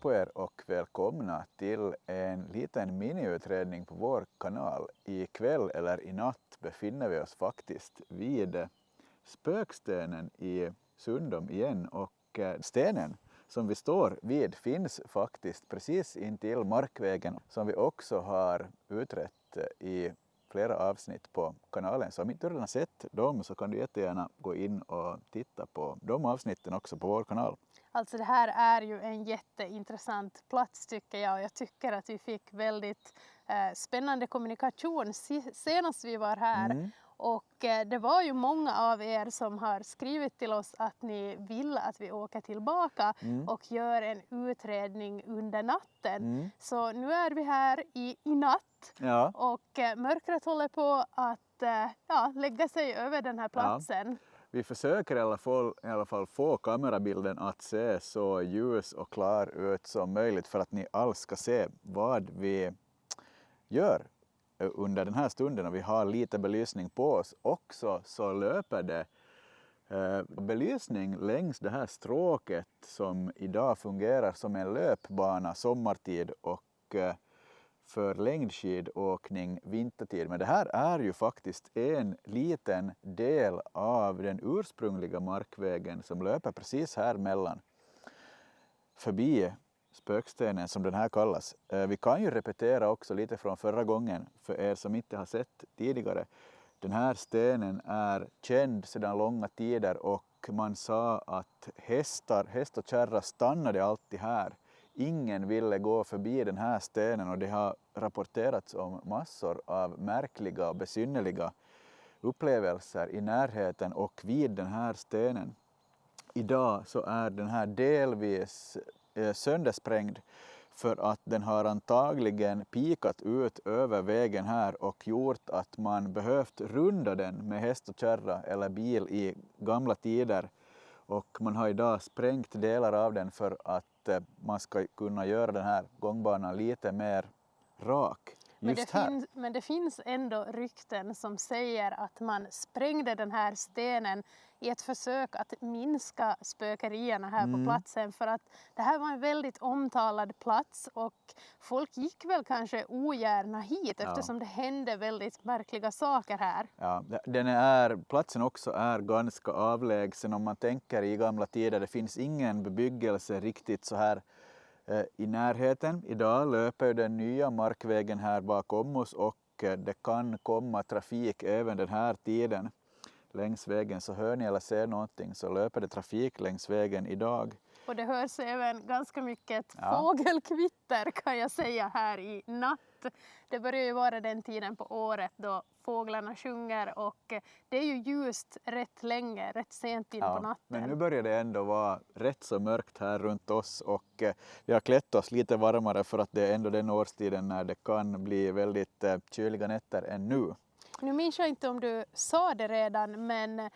på er och välkomna till en liten miniutredning på vår kanal. Ikväll eller i natt befinner vi oss faktiskt vid Spökstenen i Sundom igen, och stenen som vi står vid finns faktiskt precis intill markvägen som vi också har utrett i flera avsnitt på kanalen. Så om inte du redan sett dem så kan du jättegärna gå in och titta på de avsnitten också på vår kanal. Alltså det här är ju en jätteintressant plats tycker jag, och jag tycker att vi fick väldigt spännande kommunikation senast vi var här. Och det var ju många av er som har skrivit till oss att ni vill att vi åker tillbaka och gör en utredning under natten. Så nu är vi här i natt och mörkret håller på att lägga sig över den här platsen. Vi försöker i alla fall få kamerabilden att se så ljus och klar ut som möjligt för att ni alls ska se vad vi gör under den här stunden, och vi har lite belysning på oss. Också så löper det belysning längs det här stråket som idag fungerar som en löpbana sommartid och för längdskidåkning vintertid. Men det här är ju faktiskt en liten del av den ursprungliga markvägen som löper precis här mellan, förbi Spökstenen som den här kallas. Vi kan ju repetera också lite från förra gången för er som inte har sett tidigare. Den här stenen är känd sedan långa tider och man sa att häst och kärra stannade alltid här. Ingen ville gå förbi den här stenen, och det har rapporterats om massor av märkliga och besynnerliga upplevelser i närheten och vid den här stenen. Idag så är den här delvis söndersprängd för att den har antagligen pikat ut över vägen här och gjort att man behövt runda den med häst och kärra eller bil i gamla tider. Och man har idag sprängt delar av den för att man ska kunna göra den här gångbanan lite mer rak. Men det finns ändå rykten som säger att man sprängde den här stenen i ett försök att minska spökerierna här på platsen, för att det här var en väldigt omtalad plats och folk gick väl kanske ogärna hit eftersom det hände väldigt märkliga saker här. Ja, platsen också är ganska avlägsen om man tänker i gamla tider. Det finns ingen bebyggelse riktigt så här i närheten. Idag löper den nya markvägen här bakom oss och det kan komma trafik även den här tiden längs vägen. Så hör ni eller ser någonting så löper det trafik längs vägen idag. Och det hörs även ganska mycket fågelkvitter kan jag säga här i natt. Det börjar ju vara den tiden på året då fåglarna sjunger och det är ju ljust rätt länge, rätt sent in på natten. Men nu börjar det ändå vara rätt så mörkt här runt oss och vi har klätt oss lite varmare för att det är ändå den årstiden när det kan bli väldigt kyliga nätter än nu. Nu minns jag inte om du sa det redan, men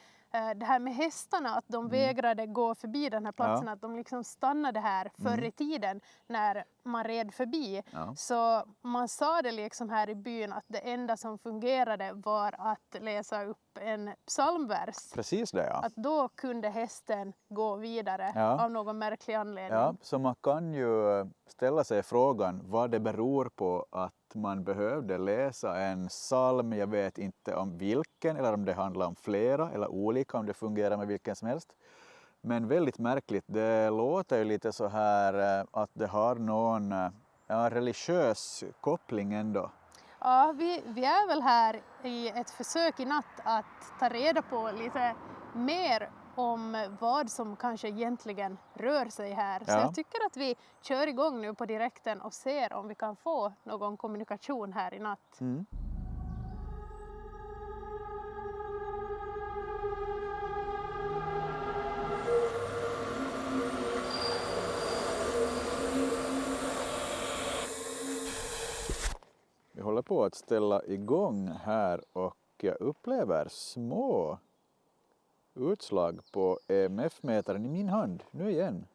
det här med hästarna, att de vägrade gå förbi den här platsen, att de liksom stannade här förr i tiden när man red förbi. Så man sa det liksom här i byn att det enda som fungerade var att läsa upp en psalmvers. Precis det, ja. Att då kunde hästen gå vidare av någon märklig anledning. Ja, så man kan ju ställa sig frågan vad det beror på att man behövde läsa en psalm. Jag vet inte om vilken eller om det handlar om flera eller olika, om det fungerar med vilken som helst. Men väldigt märkligt, det låter ju lite så här att det har någon religiös koppling ändå. Ja, vi är väl här i ett försök i natt att ta reda på lite mer om vad som kanske egentligen rör sig här. Så jag tycker att vi kör igång nu på direkten och ser om vi kan få någon kommunikation här i natt. Vi håller på att ställa igång här och jag upplever små utslag på EMF-mätaren i min hand, nu igen.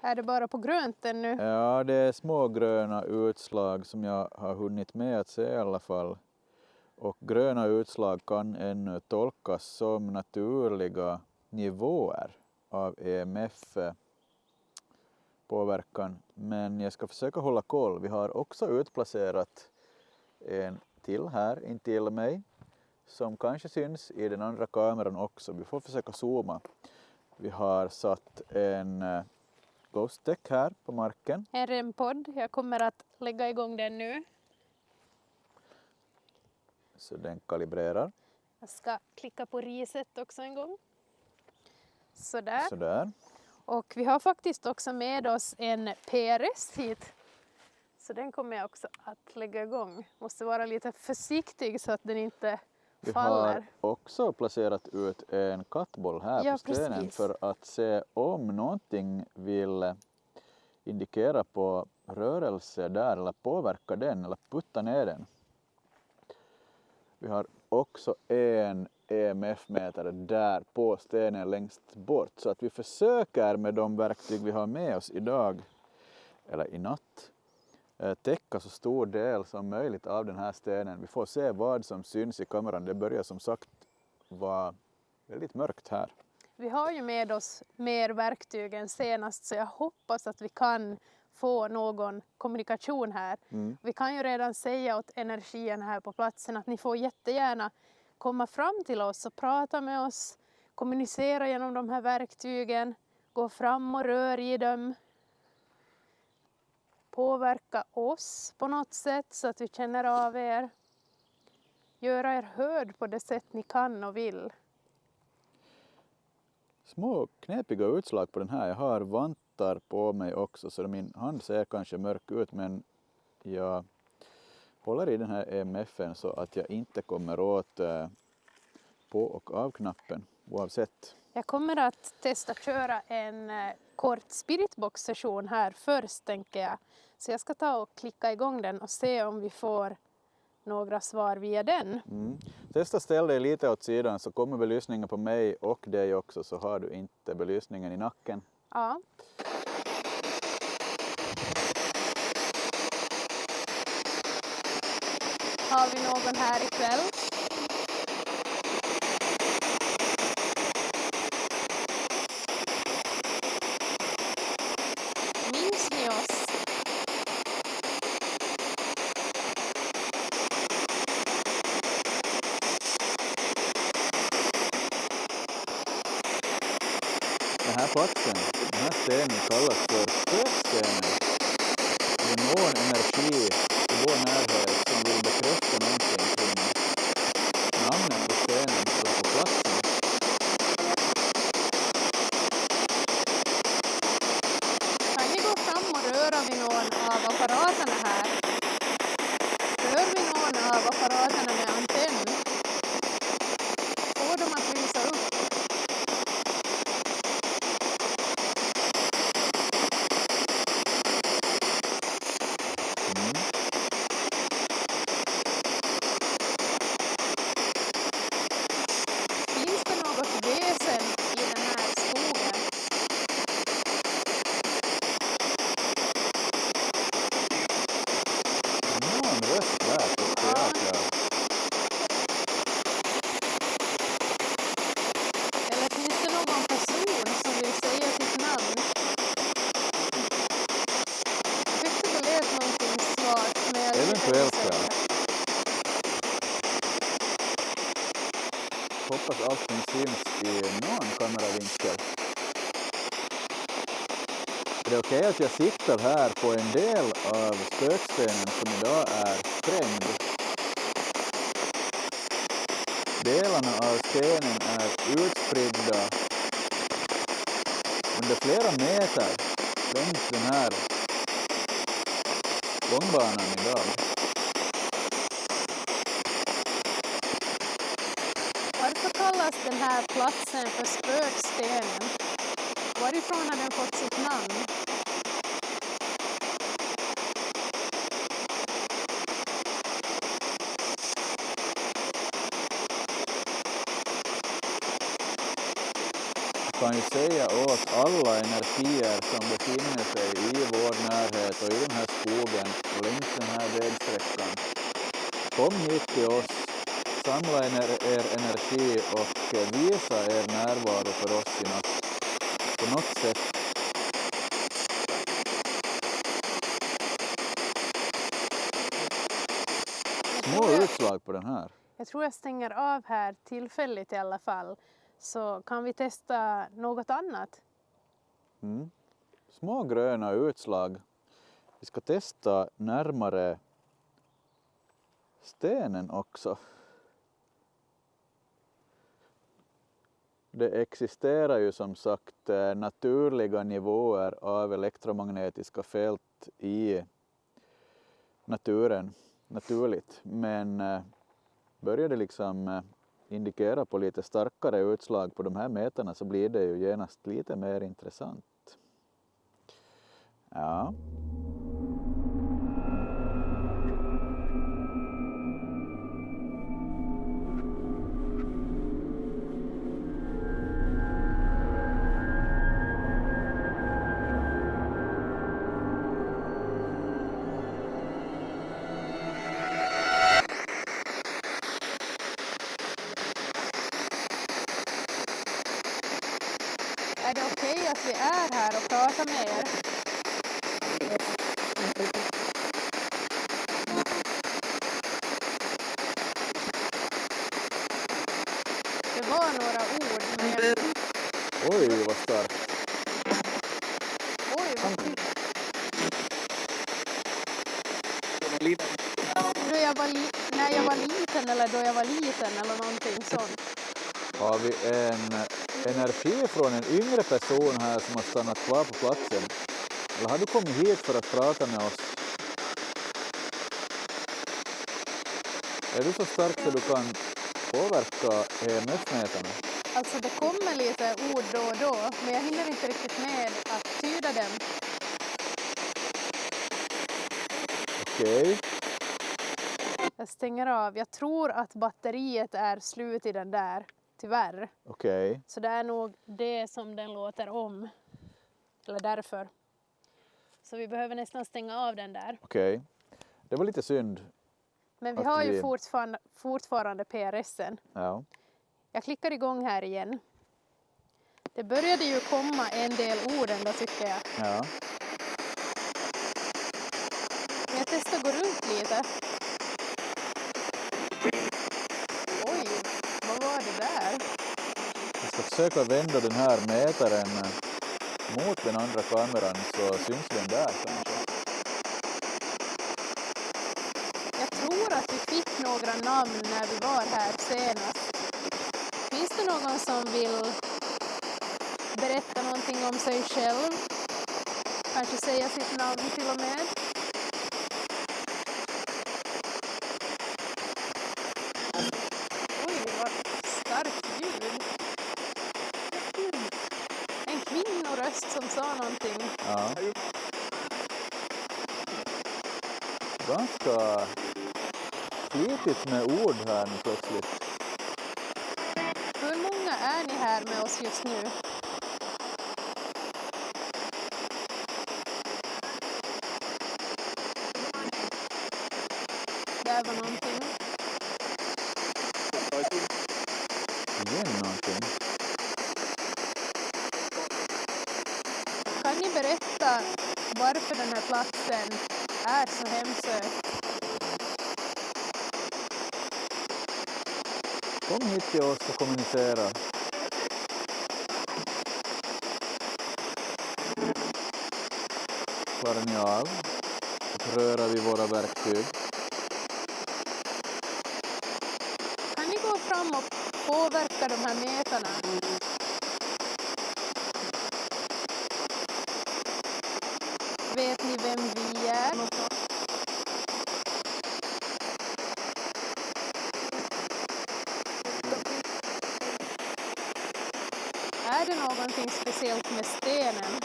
Är det bara på grönt ännu? Ja, det är små gröna utslag som jag har hunnit med att se i alla fall. Och gröna utslag kan ännu tolkas som naturliga nivåer av EMF påverkan. Men jag ska försöka hålla koll. Vi har också utplacerat en till här intill mig som kanske syns i den andra kameran också. Vi får försöka zooma. Vi har satt en ghost tech här på marken. En REM-podd. Jag kommer att lägga igång den nu. Så den kalibrerar. Jag ska klicka på reset också en gång. Sådär. Sådär. Och vi har faktiskt också med oss en PRS hit. Så den kommer jag också att lägga igång. Måste vara lite försiktig så att den inte faller. Vi har också placerat ut en kattboll här på stenen precis. för att se om någonting vill indikera på rörelse där eller påverka den eller putta ner den. Vi har också en EMF-mätare där på stenen längst bort så att vi försöker med de verktyg vi har med oss idag eller i natt täcka så stor del som möjligt av den här stenen. Vi får se vad som syns i kameran. Det börjar som sagt vara väldigt mörkt här. Vi har ju med oss mer verktyg än senast så jag hoppas att vi kan få någon kommunikation här. Vi kan ju redan säga åt energin här på platsen att ni får jättegärna komma fram till oss och prata med oss, kommunicera genom de här verktygen, gå fram och rör i dem, påverka oss på något sätt så att vi känner av er, göra er hörd på det sätt ni kan och vill. Små knepiga utslag på den här. Jag har vantar på mig också så min hand ser kanske mörk ut men jag håller i den här EMF:en så att jag inte kommer åt på- och av-knappen oavsett. Jag kommer att testa köra en kort spiritbox-session här först tänker jag. Så jag ska ta och klicka igång den och se om vi får några svar via den. Testa ställ dig lite åt sidan så kommer belysningen på mig och dig också så har du inte belysningen i nacken. Ja. Har vi någon här ikväll? Minns ni oss? Den här platsen, den här stenen kallas för spökstenen. Det är någon energi i vår närhet som vill bekräfta någonting kring namnet på stenen eller på platsen. Kan ni gå fram och röra vid någon av apparaterna här? Rör vi någon av apparaterna med antenn? Få dem att lysa upp. Finns det något väsen i den här skogen? Någon röst där tycker jag att jag... Eller finns det någon person som vill säga sitt namn? Jag tyckte det lät någonting svagt men jag är lite Eventuellt, ja. osäker. Hoppas allting syns i någon kameravinkel. Är det okej att jag sitter här på en del av spökstenen som idag är sprängd? Delarna av stenen är utspridda under flera meter längs den här gångbanan idag. Varför kallas den här platsen för spökstenen? Varifrån har den fått sitt namn? Jag kan ju säga åt alla energier som befinner sig i vår närhet och i den här skogen och längs den här vägsträckan. Kom hit till oss, samla er energi och visa er närvaro för oss i natt. På något sätt. små utslag på den här. Jag tror jag stänger av här tillfälligt i alla fall. Så kan vi testa något annat. Små gröna utslag. Vi ska testa närmare stenen också. Det existerar ju som sagt naturliga nivåer av elektromagnetiska fält i naturen, naturligt. Men börjar det liksom indikera på lite starkare utslag på de här mätarna så blir det ju genast lite mer intressant. Ja. Är det okej att vi är här och pratar med er? Det var några ord, men jag... Oj, vad starkt. Oj, vad kul. När jag var liten eller då jag var liten eller någonting sånt. Har vi en energi från en yngre person här som har stannat kvar på platsen? Eller har du kommit hit för att prata med oss? Är du så stark så du kan påverka EMF-mätarna? Alltså det kommer lite ord då och då, men jag hinner inte riktigt med att tyda dem. Okej. Jag stänger av. Jag tror att batteriet är slut i den där, tyvärr. Okej. Så det är nog det som den låter om. Eller därför. Så vi behöver nästan stänga av den där. Okej. Det var lite synd. Men vi Att har ju vi- fortfarande PRSen. Ja. Jag klickar igång här igen. Det började ju komma en del ord ändå tycker jag. Ja. Men jag testar att gå runt lite. Oj, vad var det där? Jag ska försöka vända den här mätaren mot den andra kameran så syns den där kanske. Jag tror att vi fick några namn när vi var här senast. Finns det någon som vill berätta någonting om sig själv? Kanske säga sitt namn till och med? Oj, vad starkt ljud. En kvinnoröst som sa någonting. Ja. Ganska flitigt med ord här nu plötsligt. Hur många är ni här med oss just nu? Där var någonting. Igen någonting. Kan ni berätta varför den här platsen är så hemsökt? Kom hit till oss och kommunicera. Klarar ni av att röra vid våra verktyg? Kan ni gå fram och påverka de här metarna? Vet ni vem vi är? Är det någonting speciellt med stenen?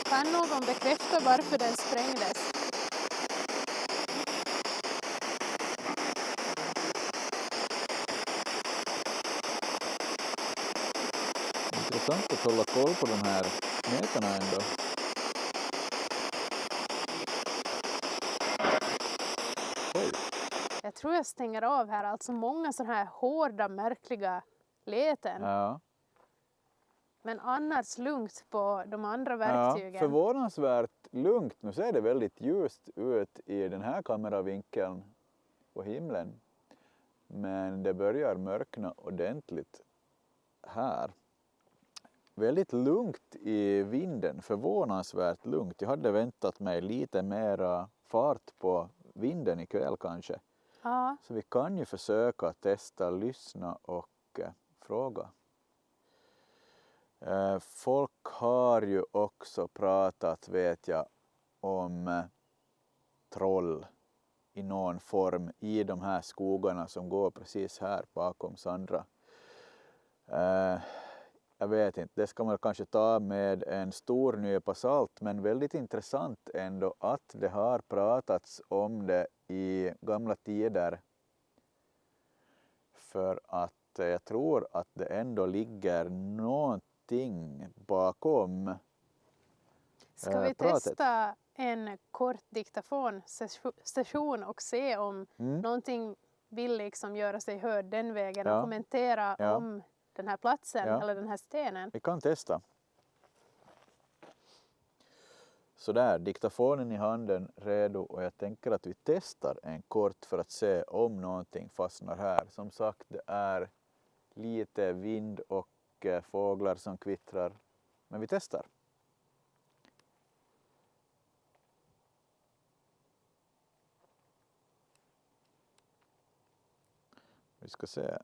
Kan någon bekräfta varför den sprängdes? Intressant att hålla koll på de här mätarna ändå. Oj. Jag tror jag stänger av här. Alltså många sådana här hårda, märkliga läten. Ja. Men annars lugnt på de andra Ja, verktygen. förvånansvärt lugnt. Nu ser det väldigt ljust ut i den här kameravinkeln på himlen. Men det börjar mörkna ordentligt här. Väldigt lugnt i vinden, förvånansvärt lugnt. Jag hade väntat mig lite mera fart på vinden ikväll kanske. Ja, Så vi kan ju försöka testa, lyssna och fråga. Folk har ju också pratat, vet jag, om troll i någon form i de här skogarna som går precis här bakom Sandra. Jag vet inte, det ska man kanske ta med en stor nypa salt, men väldigt intressant ändå att det har pratats om det i gamla tider. För att jag tror att det ändå ligger någonting bakom ska vi pratet. testa en kort diktafonsession och se om någonting vill liksom göra sig hörd den vägen och kommentera om den här platsen eller den här stenen? Vi kan testa. Så där, diktafonen i handen redo, och jag tänker att vi testar en kort för att se om någonting fastnar här. Som sagt, det är lite vind och fåglar som kvittrar, men vi testar. Vi ska se.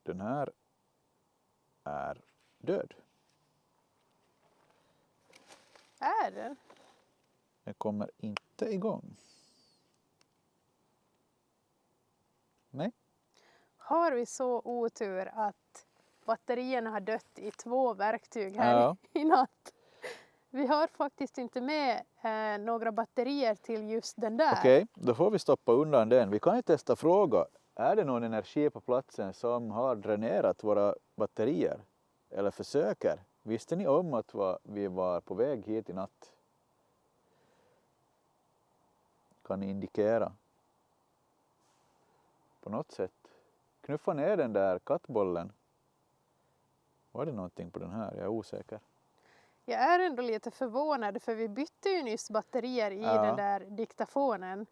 Den här är död. Är den? Den kommer inte igång. Nej. Har vi så otur att batterierna har dött i 2 verktyg här i natt? Vi har faktiskt inte med några batterier till just den där. Okej, då får vi stoppa undan den. Vi kan ju testa fråga. Är det någon energi på platsen som har dränerat våra batterier? Eller försöker? Visste ni om att vi var på väg hit i natt? Kan ni indikera? På något sätt. Knuffa ner den där kattbollen. Var det någonting på den här? Jag är osäker. Jag är ändå lite förvånad för vi bytte ju nyss batterier i den där diktafonen.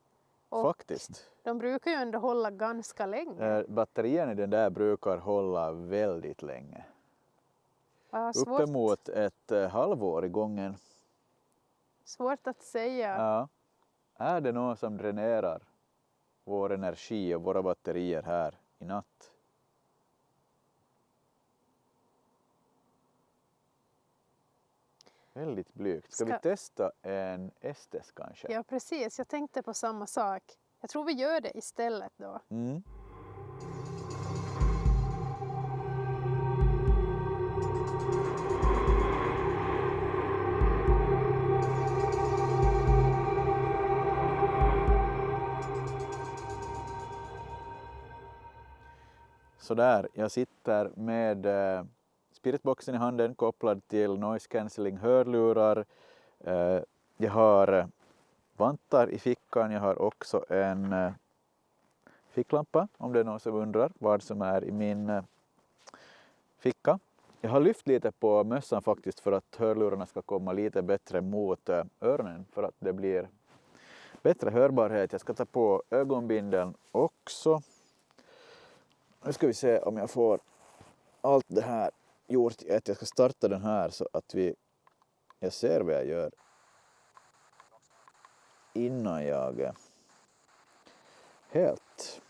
Och faktiskt. De brukar ju ändå hålla ganska länge. Batterierna i den där brukar hålla väldigt länge. Ja, uppemot ett halvår i gången. Svårt att säga. Ja. Är det någon som dränerar vår energi och våra batterier här i natt? Väldigt blygt. Ska vi testa en Estes kanske? Ja, precis. Jag tänkte på samma sak. Jag tror vi gör det istället då. Sådär, jag sitter med spiritboxen i handen kopplad till noise cancelling hörlurar. Jag har vantar i fickan, jag har också en ficklampa om det är någon som undrar vad som är i min ficka. Jag har lyft lite på mössan faktiskt för att hörlurarna ska komma lite bättre mot öronen för att det blir bättre hörbarhet. Jag ska ta på ögonbindeln också. Nu ska vi se om jag får allt det här gjort. Jag ska starta den här så att jag ser vad jag gör innan jag helt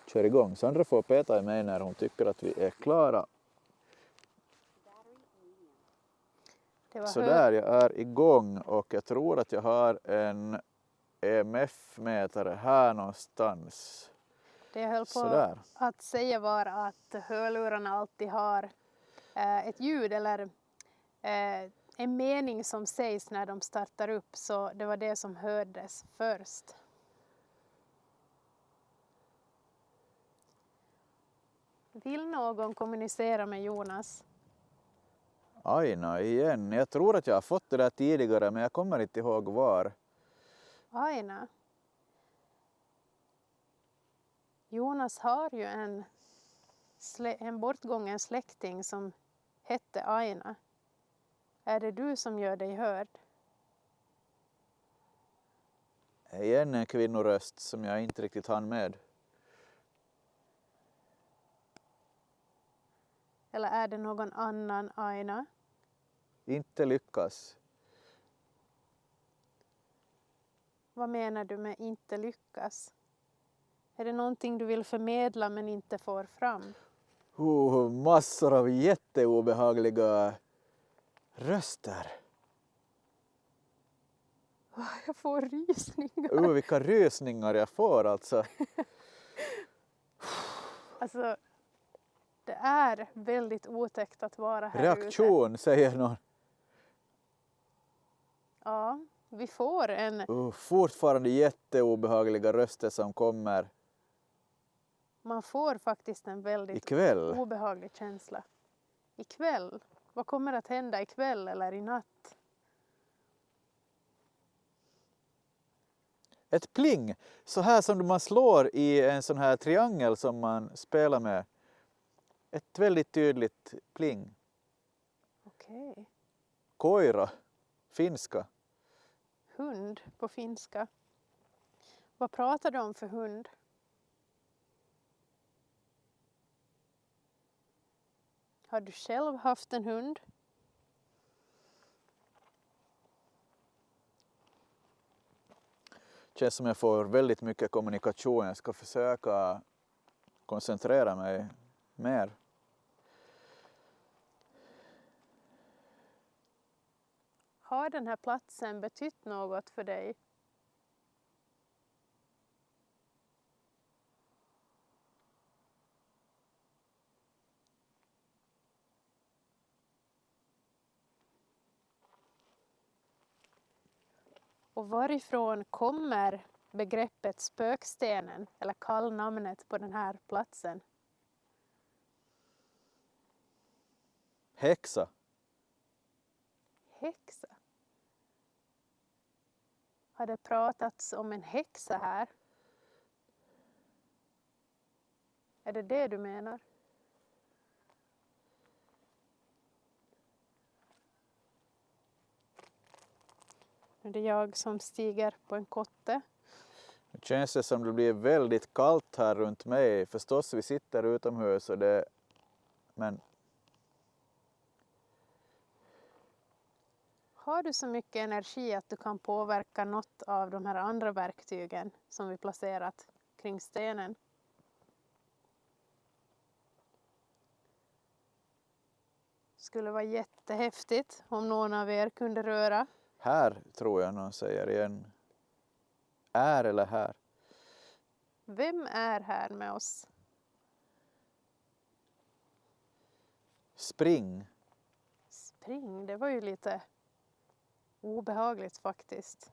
kör igång. Sandra får peta i mig när hon tycker att vi är klara. Så där, jag är igång och jag tror att jag har en EMF-mätare här någonstans. Det jag höll på att säga var att hörlurarna alltid har ett ljud eller en mening som sägs när de startar upp, så det var det som hördes först. Vill någon kommunicera med Jonas? Aina igen. Jag tror att jag har fått det där tidigare men jag kommer inte ihåg var. Aina. Jonas har ju en bortgången släkting som hette Aina. Är det du som gör dig hörd? Igen en kvinnoröst som jag inte riktigt hann med. Eller är det någon annan Aina? Inte lyckas. Vad menar du med inte lyckas? Är det någonting du vill förmedla men inte får fram? Massor av jätteobehagliga röster. Jag får rysningar. Vilka rysningar jag får alltså. Alltså, det är väldigt otäckt att vara här Reaktion ute. säger någon. Ja, vi får en... Fortfarande jätteobehagliga röster som kommer Man får faktiskt en väldigt ikväll. obehaglig känsla. Ikväll? Vad kommer att hända ikväll eller i natt? Ett pling, så här som man slår i en sån här triangel som man spelar med. Ett väldigt tydligt pling. Okej. Koira, finska. Hund på finska. Vad pratar du om för hund? Har du själv haft en hund? Känns som jag får väldigt mycket kommunikation. Jag ska försöka koncentrera mig mer. Har den här platsen betytt något för dig? Och varifrån kommer begreppet spökstenen eller kallnamnet på den här platsen? Häxa. Häxa. Har det pratats om en häxa här? Är det det du menar? Nu är det jag som stiger på en kotte. Nu känns det som det blir väldigt kallt här runt mig. Förstås, vi sitter utomhus och det... Men Har du så mycket energi att du kan påverka något av de här andra verktygen som vi placerat kring stenen? Skulle vara jättehäftigt om någon av er kunde röra. här tror jag någon säger igen. Är eller här? Vem är här med oss? Spring. Spring, det var ju lite obehagligt faktiskt.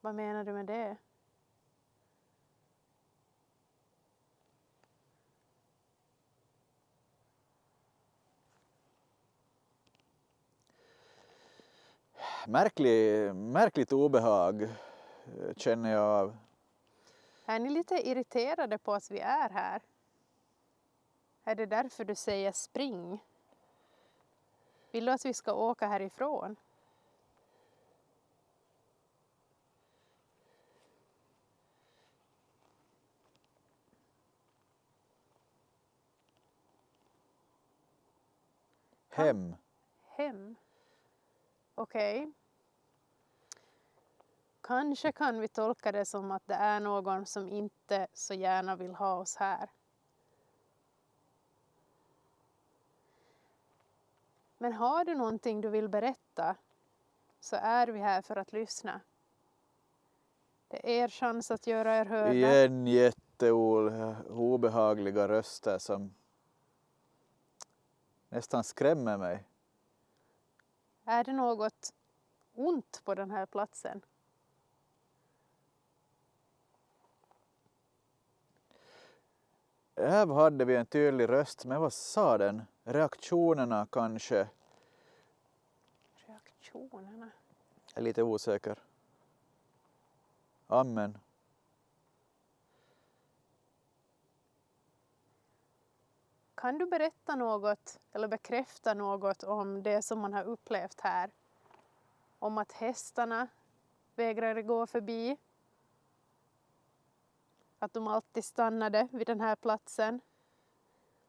Vad menar du med det? Märkligt obehag känner jag av. Är ni lite irriterade på att vi är här? Är det därför du säger spring? Vill du att vi ska åka härifrån? Hem. Hem. Okej. Kanske kan vi tolka det som att det är någon som inte så gärna vill ha oss här. Men har du någonting du vill berätta så är vi här för att lyssna. Det är er chans att göra er hörda. Igen jätteobehagliga röster som nästan skrämmer mig. Är det något ont på den här platsen? Här hade vi en tydlig röst, men vad sa den? Reaktionerna kanske? Reaktionerna. Jag är lite osäker. Amen. Kan du berätta något eller bekräfta något om det som man har upplevt här? Om att hästarna vägrade gå förbi. Att de alltid stannade vid den här platsen.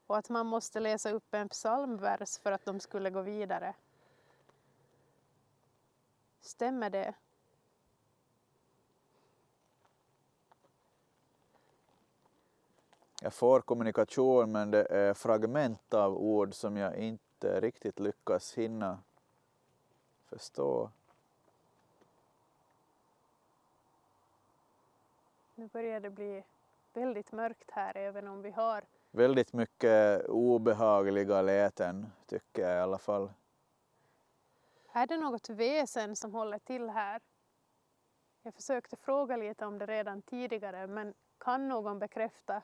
Och att man måste läsa upp en psalmvers för att de skulle gå vidare. Stämmer det? Jag får kommunikation, men det är fragment av ord som jag inte riktigt lyckas hinna förstå. Nu börjar det bli väldigt mörkt här, även om vi har... Väldigt mycket obehagliga läten, tycker jag i alla fall. Är det något väsen som håller till här? Jag försökte fråga lite om det redan tidigare, men kan någon bekräfta?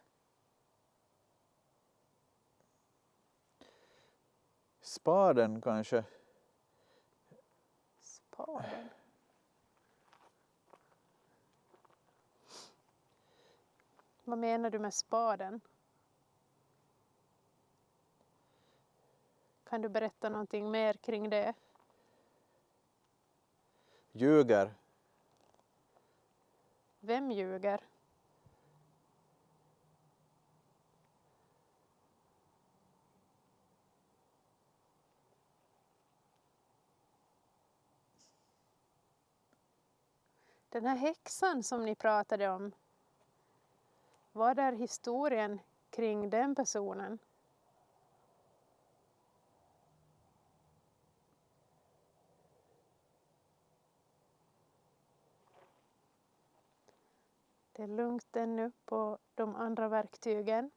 Spaden kanske? Spaden. Vad menar du med spaden? Kan du berätta någonting mer kring det? Ljuger. Vem ljuger? Den här häxan som ni pratade om, vad är historien kring den personen? Det är lugnt ännu på de andra verktygen.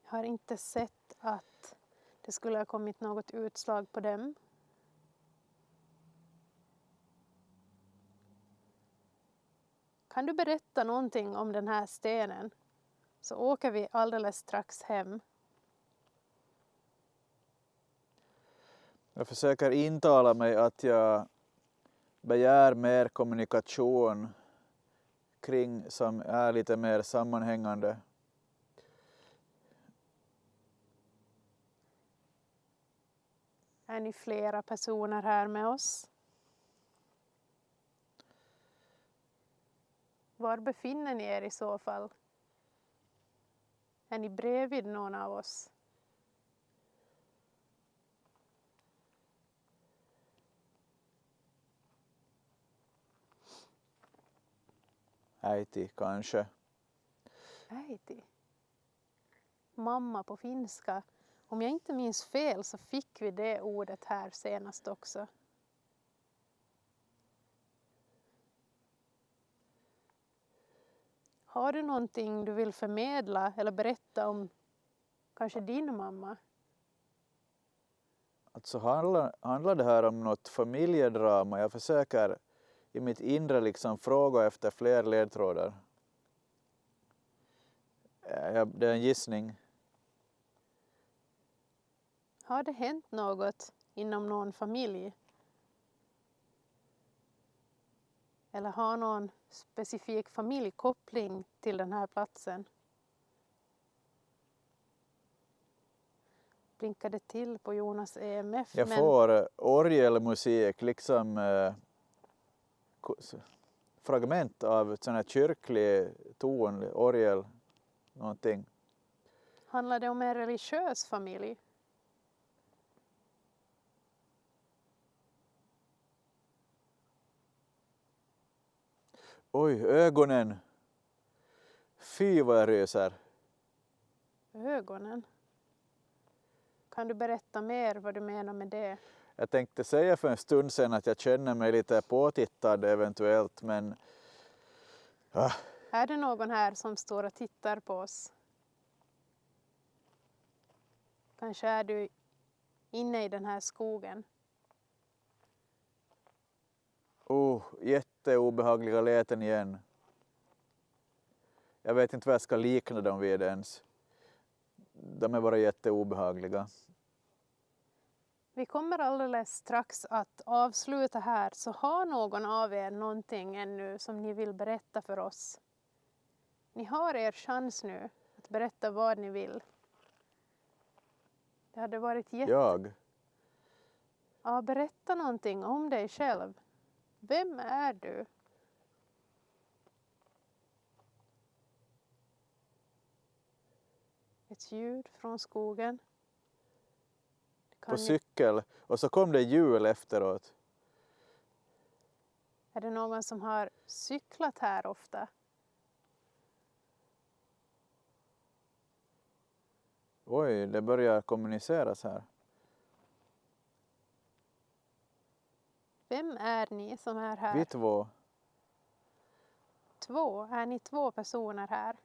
Jag har inte sett att det skulle ha kommit något utslag på dem. Kan du berätta någonting om den här stenen? Så åker vi alldeles strax hem. Jag försöker intala mig att jag begär mer kommunikation kring som är lite mer sammanhängande. Är ni flera personer här med oss? Var befinner ni er i så fall? Är ni bredvid någon av oss? Äiti kanske. Äiti. Mamma på finska. Om jag inte minns fel så fick vi det ordet här senast också. Har du någonting du vill förmedla eller berätta om kanske din mamma? Alltså handlar det här om något familjedrama? Jag försöker i mitt inre liksom fråga efter fler ledtrådar. Det är en gissning. Har det hänt något inom någon familj? Eller har någon specifik familjkoppling till den här platsen? Blinkar det till på Jonas EMF? Jag får orgelmusik, liksom fragment av sån här kyrklig ton, orgel, någonting. Handlar det om en religiös familj? Oj, ögonen. Fy vad jag ryser. Ögonen? Kan du berätta mer vad du menar med det? Jag tänkte säga för en stund sedan att jag känner mig lite påtittad eventuellt, men... Är det någon här som står och tittar på oss? Kanske är du inne i den här skogen. Jätteobehagliga läten igen. Jag vet inte vad jag ska likna dem vid ens. De är bara jätteobehagliga. Vi kommer alldeles strax att avsluta här, så har någon av er någonting ännu som ni vill berätta för oss? Ni har er chans nu att berätta vad ni vill. Det hade varit Jag? Ja, berätta någonting om dig själv. Vem är du? Ett ljud från skogen. På cykel. Och så kom det hjul efteråt. Är det någon som har cyklat här ofta? Oj, det börjar kommuniceras här. Vem är ni som är här? Vi två. Två? Är ni två personer här?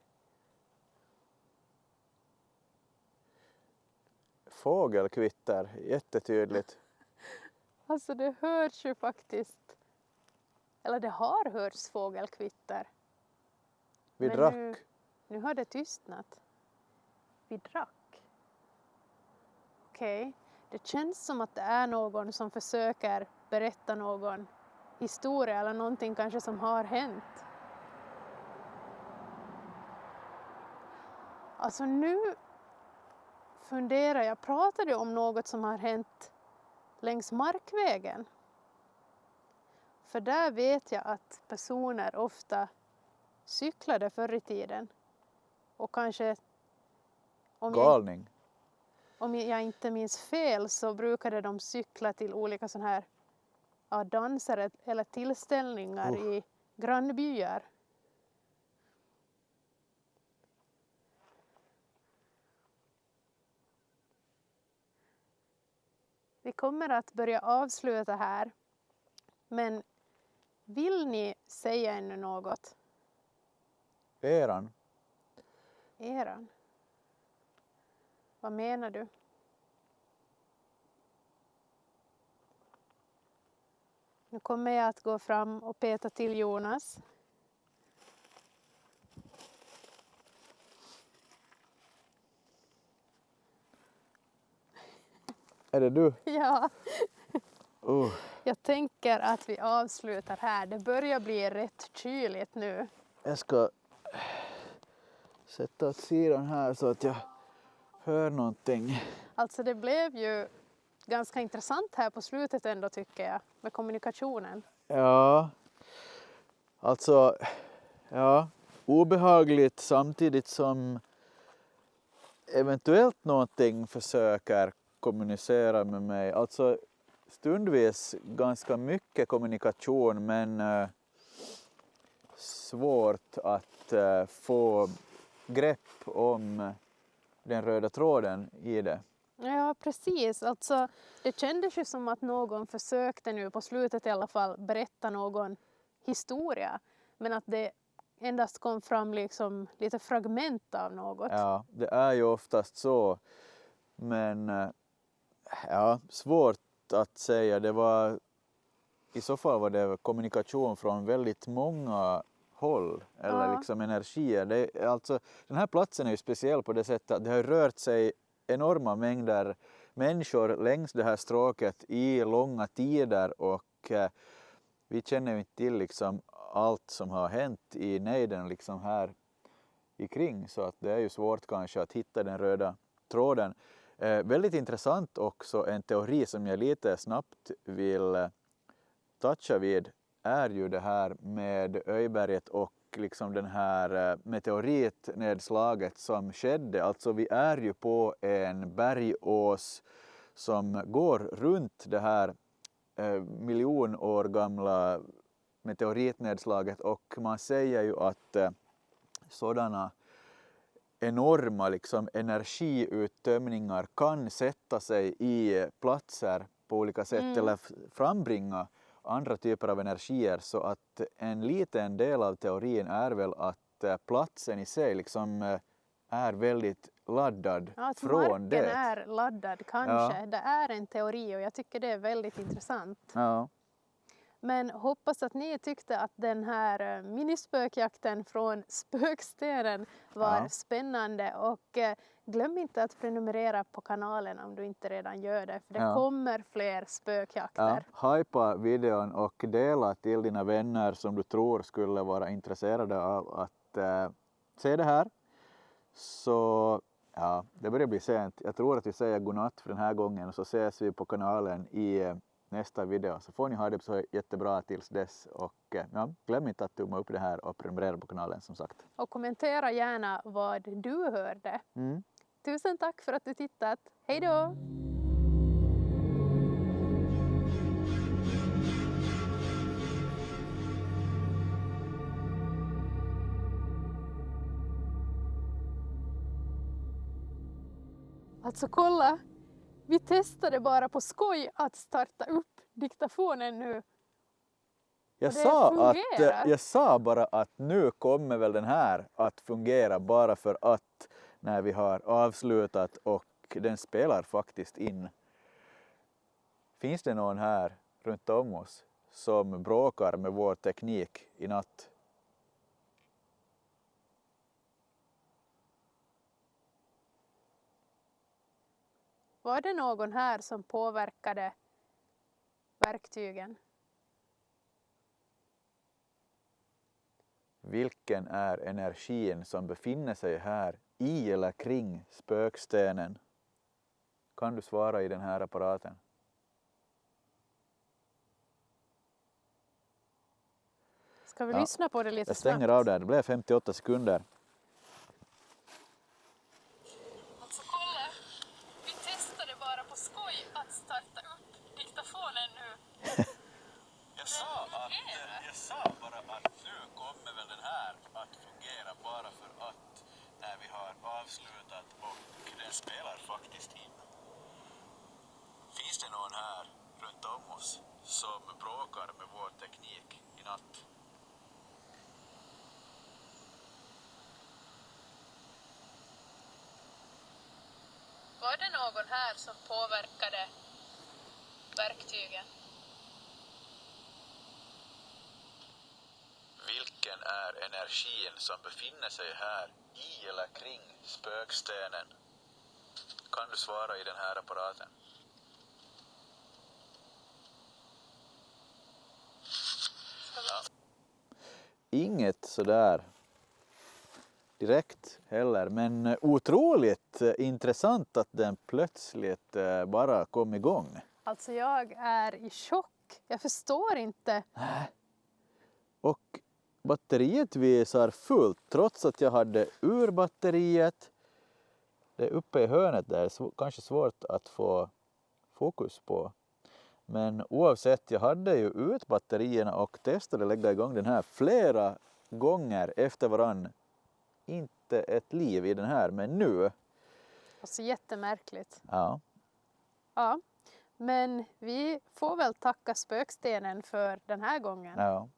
Fågelkvitter, jättetydligt. Alltså det hörs ju faktiskt. Eller det har hörts fågelkvitter. Vi Men drack. Nu har det tystnat. Vi drack. Okej. Det känns som att det är någon som försöker berätta någon historia eller någonting kanske som har hänt. Alltså nu funderar jag, pratar du om något som har hänt längs markvägen? För där vet jag att personer ofta cyklade förr i tiden. Och kanske, Galning. om jag inte minns fel, så brukade de cykla till olika sådana här danser eller tillställningar i grannbyar. Vi kommer att börja avsluta här. Men vill ni säga ännu något? Eran. Eran? Vad menar du? Nu kommer jag att gå fram och peta till Jonas. Är det du? Ja. Oh. Jag tänker att vi avslutar här. Det börjar bli rätt kyligt nu. Jag ska sätta åt sidan här så att jag hör någonting. Alltså det blev ju ganska intressant här på slutet ändå, tycker jag, med kommunikationen. Ja, alltså, ja, obehagligt samtidigt som eventuellt någonting försöker kommunicera med mig. Alltså stundvis ganska mycket kommunikation, men svårt att få grepp om den röda tråden i det. Ja, precis. Alltså, det kändes ju som att någon försökte nu på slutet i alla fall berätta någon historia. Men att det endast kom fram liksom lite fragment av något. Ja, det är ju oftast så. Men ja, svårt att säga. I så fall var det kommunikation från väldigt många håll eller liksom energier. Alltså, den här platsen är ju speciell på det sättet att det har rört sig enorma mängder människor längs det här stråket i långa tider, och vi känner ju inte till liksom allt som har hänt i nejden liksom här ikring, så att det är ju svårt kanske att hitta den röda tråden. Väldigt intressant också, en teori som jag lite snabbt vill toucha vid är ju det här med Öjberget och liksom den här meteoritnedslaget som skedde. Alltså vi är ju på en bergås som går runt det här miljonår gamla meteoritnedslaget, och man säger ju att sådana enorma liksom energiuttömningar kan sätta sig i platser på olika sätt eller frambringa andra typer av energier, så att en liten del av teorin är väl att platsen i sig liksom är väldigt laddad att från det. Marken är laddad kanske. Ja. Det är en teori och jag tycker det är väldigt intressant. Ja. Men hoppas att ni tyckte att den här minispökjakten från Spökstenen var spännande, och glöm inte att prenumerera på kanalen om du inte redan gör det, för det kommer fler spökjakter. Ja, hypa videon och dela till dina vänner som du tror skulle vara intresserade av att se det här. Så Ja, det börjar bli sent. Jag tror att vi säger godnatt för den här gången och så ses vi på kanalen i nästa video. Så får ni ha det så jättebra tills dess och ja, glöm inte att tumma upp det här och prenumerera på kanalen som sagt. Och kommentera gärna vad du hörde. Tusen tack för att du tittat. Hej då! Alltså kolla, vi testade bara på skoj att starta upp diktafonen nu. Jag sa bara att nu kommer väl den här att fungera bara för att när vi har avslutat och den spelar faktiskt in. Finns det någon här runt om oss som bråkar med vår teknik i natt? Var det någon här som påverkade verktygen? Vilken är energin som befinner sig här i eller kring spökstenen? Kan du svara i den här apparaten? Ska vi lyssna på det lite Jag stänger snabbt? av där, det blev 58 sekunder. Alltså kolla, vi testade bara på skoj att starta upp diktafonen nu. Jag sa bara att nu kommer väl den här att fungera bara för att när vi har avslutat och den spelar faktiskt in. Finns det någon här runt om oss som bråkar med vår teknik i natt? Var det någon här som påverkade verktygen? Vilken är energin som befinner sig här i eller kring spökstenen? Kan du svara i den här apparaten? Inget sådär direkt heller, men otroligt intressant att den plötsligt bara kom igång. Alltså jag är i chock. Jag förstår inte. Och batteriet visar fullt trots att jag hade ur batteriet. Det är uppe i hörnet där, kanske svårt att få fokus på. Men oavsett, jag hade ju ut batterierna och testade lägga igång den här flera gånger efter varann. Inte ett liv i den här, men nu. Alltså jättemärkligt. Ja. Ja, men vi får väl tacka spökstenen för den här gången. Ja.